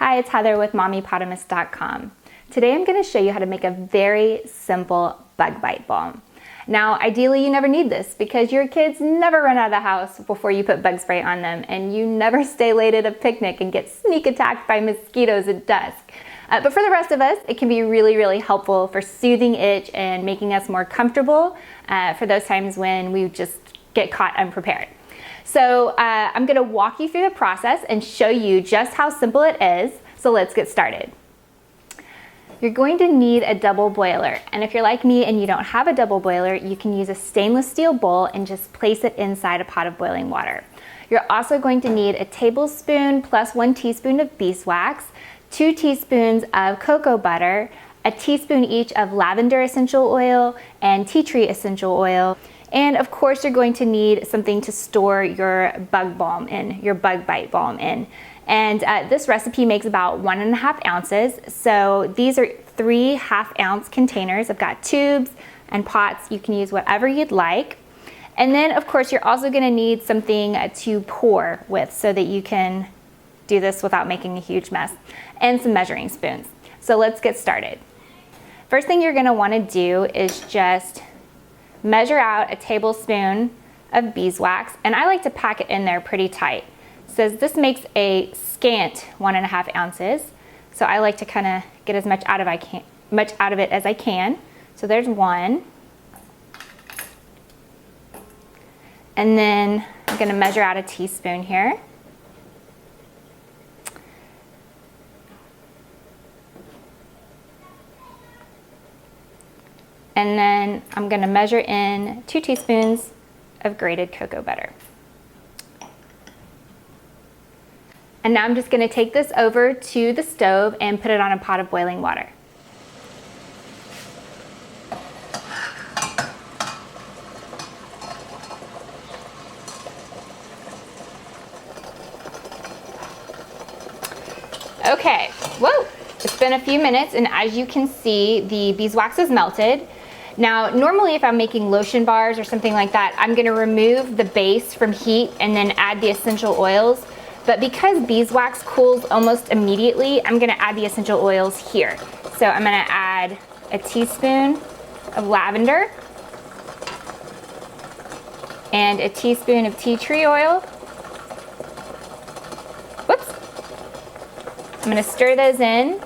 Hi, it's Heather with MommyPotamus.com. Today I'm going to show you how to make a very simple bug bite balm. Now, ideally you never need this because your kids never run out of the house before you put bug spray on them, and you never stay late at a picnic and get sneak attacked by mosquitoes at dusk. But for the rest of us, it can be really helpful for soothing itch and making us more comfortable for those times when we just get caught unprepared. So I'm going to walk you through the process and show you just how simple it is. So let's get started. You're going to need a double boiler, and if you're like me and you don't have a double boiler, you can use a stainless steel bowl and just place it inside a pot of boiling water. You're also going to need a tablespoon plus 1 teaspoon of beeswax, 2 teaspoons of cocoa butter, a teaspoon each of lavender essential oil and tea tree essential oil, and of course you're going to need something to store your bug balm in, your bug bite balm in. And this recipe makes about 1.5 ounces. So these are 3 half-ounce containers. I've got tubes and pots. You can use whatever you'd like. And then of course you're also going to need something to pour with so that you can do this without making a huge mess, and some measuring spoons. So let's get started. First thing you're going to want to do is just measure out a tablespoon of beeswax, and I like to pack it in there pretty tight. It says this makes a scant 1.5 ounces, so I like to kind of get as much out of it as I can. So there's 1, and then I'm going to measure out a teaspoon here. And then I'm going to measure in 2 teaspoons of grated cocoa butter. And now I'm just going to take this over to the stove and put it on a pot of boiling water. Okay, whoa, it's been a few minutes, and as you can see, the beeswax is melted. Now, normally if I'm making lotion bars or something like that, I'm going to remove the base from heat and then add the essential oils. But because beeswax cools almost immediately, I'm going to add the essential oils here. So I'm going to add a teaspoon of lavender and a teaspoon of tea tree oil. Whoops. I'm going to stir those in.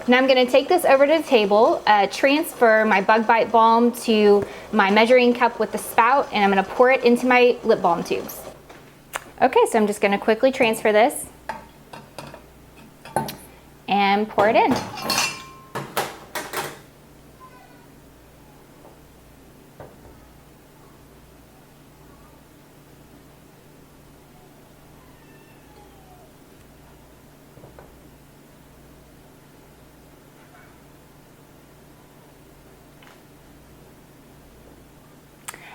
Now I'm going to take this over to the table, transfer my bug bite balm to my measuring cup with the spout, and I'm going to pour it into my lip balm tubes. Okay, so I'm just going to quickly transfer this and pour it in.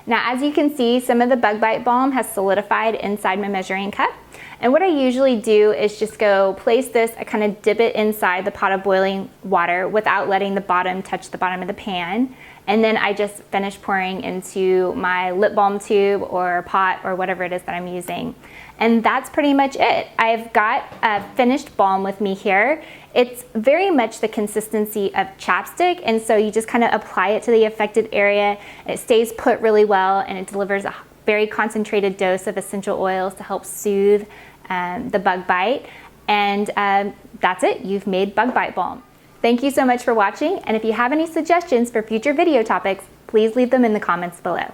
Now, as you can see, some of the bug bite balm has solidified inside my measuring cup. And what I usually do is just go place this, I kind of dip it inside the pot of boiling water without letting the bottom touch the bottom of the pan. And then I just finish pouring into my lip balm tube or pot or whatever it is that I'm using. And that's pretty much it. I've got a finished balm with me here. It's very much the consistency of chapstick, and so you just kind of apply it to the affected area. It stays put really well, and it delivers a very concentrated dose of essential oils to help soothe the bug bite. And that's it. You've made bug bite balm. Thank you so much for watching, and if you have any suggestions for future video topics, please leave them in the comments below.